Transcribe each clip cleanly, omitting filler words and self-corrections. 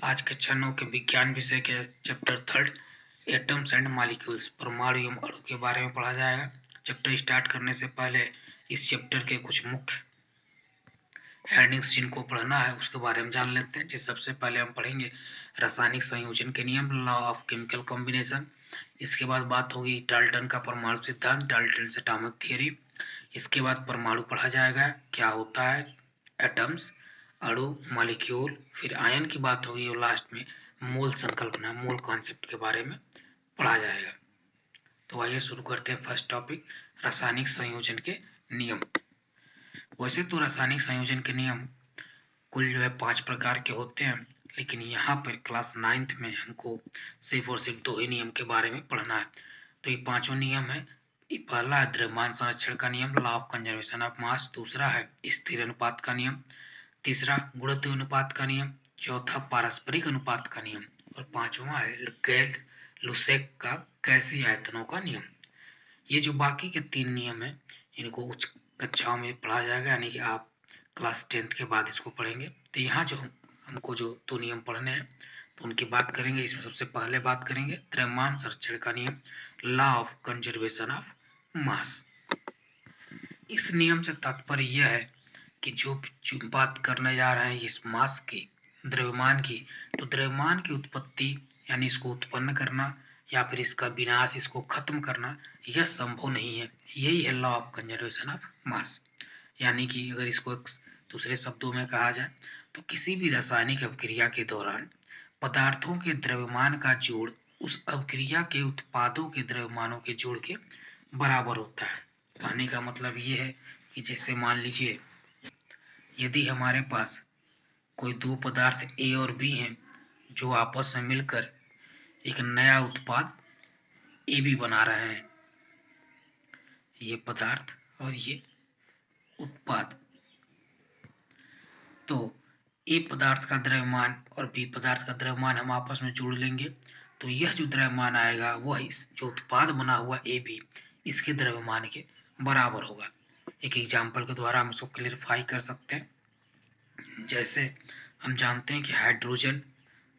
आज कक्षा 9 के विज्ञान विषय के चैप्टर 3 एटम्स एंड मॉलिक्यूल्स परमाणु एवं अणु के बारे में पढ़ा जाएगा। चैप्टर स्टार्ट करने से पहले इस चैप्टर के कुछ मुख्य हेडिंग्स जिनको पढ़ना है उसके बारे में जान लेते हैं। जिस सबसे पहले हम पढ़ेंगे रासायनिक संयोजन के नियम, लॉ ऑफ केमिकल कॉम्बिनेशन। इसके बाद बात होगी डाल्टन का परमाणु सिद्धांत, डाल्टन एटॉमिक थ्योरी। इसके बाद परमाणु पढ़ा जाएगा, क्या होता है एटम्स, अणु, मॉलिक्यूल। फिर आयन की बात होगी और लास्ट में मोल संकल्पना, मोल कॉन्सेप्ट के बारे में पढ़ा जाएगा। तो आइए शुरू करते हैं फर्स्ट टॉपिक, रासायनिक संयोजन के नियम। वैसे तो रासायनिक संयोजन के नियम कुल 5 प्रकार के होते हैं, लेकिन यहाँ पर क्लास 9th में हमको सिर्फ और सिर्फ 2 ही नियम के बारे में पढ़ना है। तो ये पांचों नियम है। पहला है द्रव्यमान संरक्षण का नियम, law of conservation of mass. दूसरा है स्थिर अनुपात का नियम। तीसरा गुणत्व अनुपात का नियम। चौथा पारस्परिक अनुपात का नियम। और पांचवा है गैल-लुसेक का गैसीय आयतनों का नियम। ये जो बाकी के 3 नियम है इनको उच्च कक्षाओं में पढ़ा जाएगा, यानी कि आप क्लास 10th के बाद इसको पढ़ेंगे। तो यहाँ जो हमको जो 2 नियम पढ़ने हैं तो उनकी बात करेंगे। इसमें सबसे पहले बात करेंगे द्रव्यमान संरक्षण का नियम, law of conservation of mass. इस नियम से तात्पर्य यह है कि जो बात करने जा रहे हैं इस मास की, द्रव्यमान की, तो द्रव्यमान की उत्पत्ति यानी इसको उत्पन्न करना या फिर इसका विनाश, इसको खत्म करना, यह संभव नहीं है। यही है law of conservation of mass. यानी कि अगर इसको दूसरे शब्दों में कहा जाए तो किसी भी रासायनिक अभिक्रिया के दौरान पदार्थों के द्रव्यमान का जोड़ उस अभिक्रिया के उत्पादों के द्रव्यमानों के जोड़ के बराबर होता है। कहने का मतलब ये है कि जैसे मान लीजिए यदि हमारे पास कोई 2 पदार्थ ए और बी हैं जो आपस में मिलकर एक नया उत्पाद ए बी बना रहे हैं, ये पदार्थ और ये उत्पाद, तो ए पदार्थ का द्रव्यमान और बी पदार्थ का द्रव्यमान हम आपस में जोड़ लेंगे तो यह जो द्रव्यमान आएगा वह इस जो उत्पाद बना हुआ ए बी इसके द्रव्यमान के बराबर होगा। एक एग्जाम्पल के द्वारा हम इसको क्लियरफाई कर सकते हैं। जैसे हम जानते हैं कि हाइड्रोजन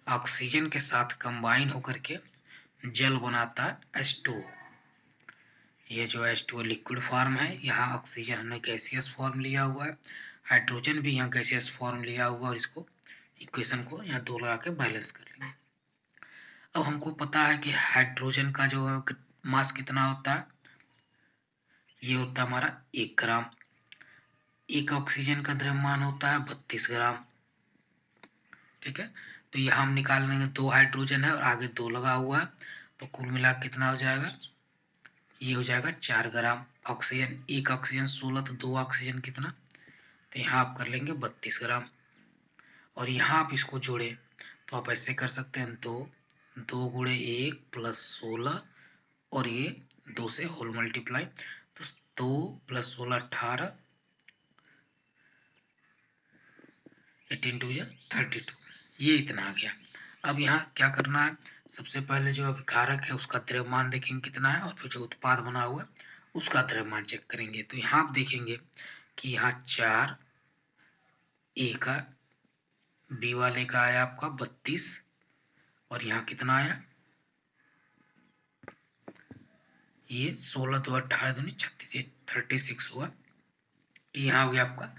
ऑक्सीजन के साथ कंबाइन होकर के जल बनाता है H2O। ये जो H2O लिक्विड फॉर्म है, यहाँ ऑक्सीजन हमने गैसियस फॉर्म लिया हुआ है, हाइड्रोजन भी यहाँ गैसियस फॉर्म लिया हुआ, और इसको इक्वेशन को यहाँ 2 लगा के बैलेंस कर लेंगे। अब हमको पता है कि हाइड्रोजन का जो मास कितना होता है, ये होता है हमारा 1 ग्राम। एक ऑक्सीजन का द्रव्यमान होता है 32 ग्राम। ठीक है, तो यहाँ हम निकाल लेंगे 2 हाइड्रोजन है और आगे 2 लगा हुआ है, तो कुल मिला कितना हो जाएगा, ये हो जाएगा 4 ग्राम। ऑक्सीजन, एक ऑक्सीजन 16, तो 2 ऑक्सीजन कितना, तो यहाँ आप कर लेंगे 32 ग्राम। और यहाँ आप इसको जोड़े तो आप ऐसे कर सकते हैं 2 गुणे 1 प्लस 16 और ये 2 से होल मल्टीप्लाई, तो 2 प्लस 16 18, 18 2 32, ये इतना आ गया। अब यहाँ क्या करना है, सबसे पहले जो अभिकारक है उसका द्रव्यमान देखेंगे कितना है, और फिर जो उत्पाद बना हुआ है उसका द्रव्यमान चेक करेंगे। तो यहाँ आप देखेंगे कि यहाँ 4, ए का, बी वाले का आया आपका 32, और यहाँ कितना आया, ये 16 तो 18 दूनी 36, ये 36 हुआ। यहाँ हो गया आपका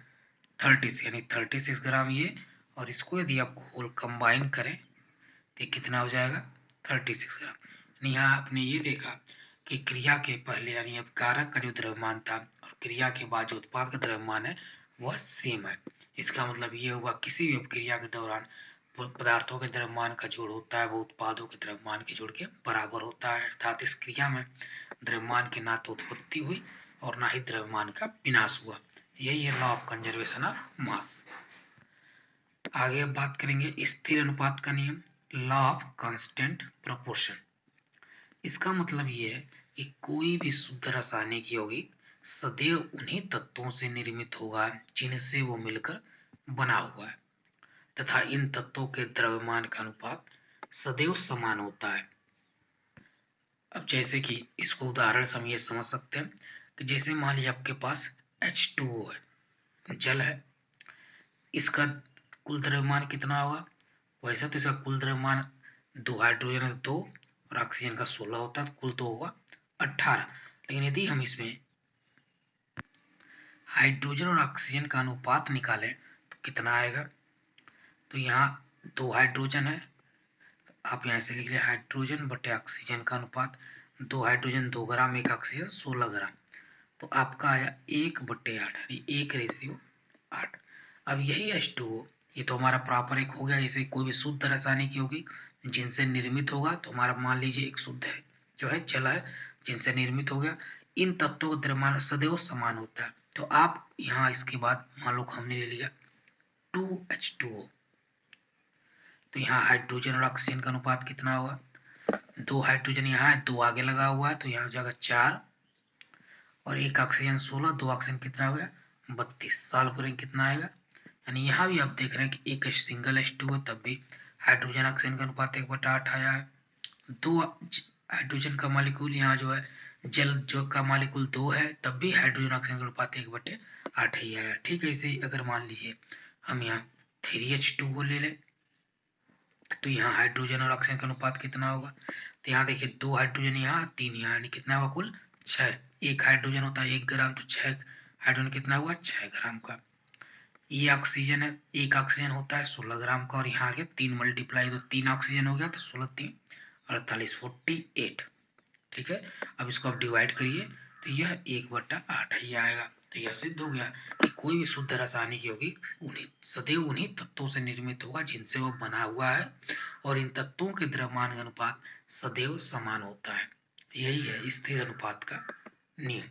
36, यानी 36 ग्राम ये, और इसको यदि आप होल कंबाइन करें तो कितना हो जाएगा 36 ग्राम। यानी यहाँ आपने ये देखा कि क्रिया के पहले यानी अब कारक का जो द्रव्यमान था और क्रिया के बाद जो उत्पाद का द्रव्यमान है वह सेम है। इसका मतलब ये हुआ किसी भी क्रिया के दौरान पदार्थों के द्रव्यमान का जोड़ होता है वो उत्पादों के द्रव्यमान के जोड़ के बराबर होता है। अर्थात इस क्रिया में द्रव्यमान की ना तो उत्पत्ति हुई और ना ही द्रव्यमान का विनाश हुआ। यही है law of conservation of mass. आगे अब बात करेंगे स्थिर अनुपात का नियम, लॉ ऑफ कांस्टेंट प्रोपोर्शन। इसका मतलब ये है कि कोई भी शुद्ध रासायनिक यौगिक सदैव उन्हीं तत्वों से निर्मित होगा जिनसे वो मिलकर बना हुआ है, तथा इन तत्वों के द्रव्यमान का अनुपात सदैव समान होता है। अब जैसे कि इसको उदाहरण से हम ये समझ सकते हैं कि जैसे मान लीजिए आपके पास H2O है, जल है, इसका कुल द्रव्यमान कितना होगा वैसे तो इसका कुल द्रव्यमान 2 हाइड्रोजन है 2 और ऑक्सीजन का 16 होता है, कुल तो होगा 18। लेकिन यदि हम इसमें हाइड्रोजन और ऑक्सीजन का अनुपात निकालें तो कितना आएगा? तो यहाँ 2 हाइड्रोजन है, आप यहाँ से लिख लें हाइड्रोजन बटे ऑक्सीजन का अनुपात, 2 हाइड्रोजन 2 ग्राम, 1 ऑक्सीजन 16 ग्राम, तो आपका आया 1/8 यानी 1:8। अब यही H2O, ये तो हमारा प्रॉपर एक हो गया। जैसे कोई भी शुद्ध रासायनिक यौगिक जिनसे निर्मित होगा तो हमारा मान लीजिए एक शुद्ध है जो है चला है जिनसे निर्मित हो गया, इन तत्वों का द्रव्यमान सदैव समान होता है। तो आप यहाँ इसके बाद मान लो हमने ले लिया 2H2O, तो यहाँ हाइड्रोजन और ऑक्सीजन का अनुपात कितना होगा? 2 हाइड्रोजन यहाँ है, 2 आगे लगा हुआ है तो यहाँ हो जाएगा 4 और 1 ऑक्सीजन 16, 2 ऑक्सीजन कितना हो गया? 32। सॉल्व करेंगे कितना आएगा? यानी यहाँ भी आप देख रहे हैं कि एक सिंगल H2 है तब भी हाइड्रोजन ऑक्सीजन का अनुपात 1/8 आया है। 2 हाइड्रोजन का मॉलिक्यूल यहाँ जो है जल जो का मॉलिक्यूल 2 है तब भी हाइड्रोजन ऑक्सीजन का अनुपात 1/8 ही आया। ठीक है, इसे अगर मान लीजिए हम यहाँ 3H2 को ले लें तो यहाँ हाइड्रोजन और ऑक्सीजन का अनुपात कितना होगा? तो यहाँ देखिए 2 हाइड्रोजन यहाँ 3 यहाँ, यानी कितना हुआ कुल 6। एक हाइड्रोजन होता है 1 ग्राम, तो 6 हाइड्रोजन कितना हुआ? 6 ग्राम का। ये ऑक्सीजन है, एक ऑक्सीजन होता है 16 ग्राम का, और यहाँ आगे 3 मल्टीप्लाई तो 3 ऑक्सीजन हो गया तो 16 3 48 48। ठीक है, अब इसको आप डिवाइड करिए तो यह 1/8 ही आएगा। तो यह सिद्ध हो गया कि कोई भी शुद्ध रासायनिक यौगिक सदैव उन्हीं तत्वों से निर्मित होगा जिनसे वो बना हुआ है और इन तत्वों के द्रव्यमान का अनुपात सदैव समान होता है। यही है स्थिर अनुपात का नियम।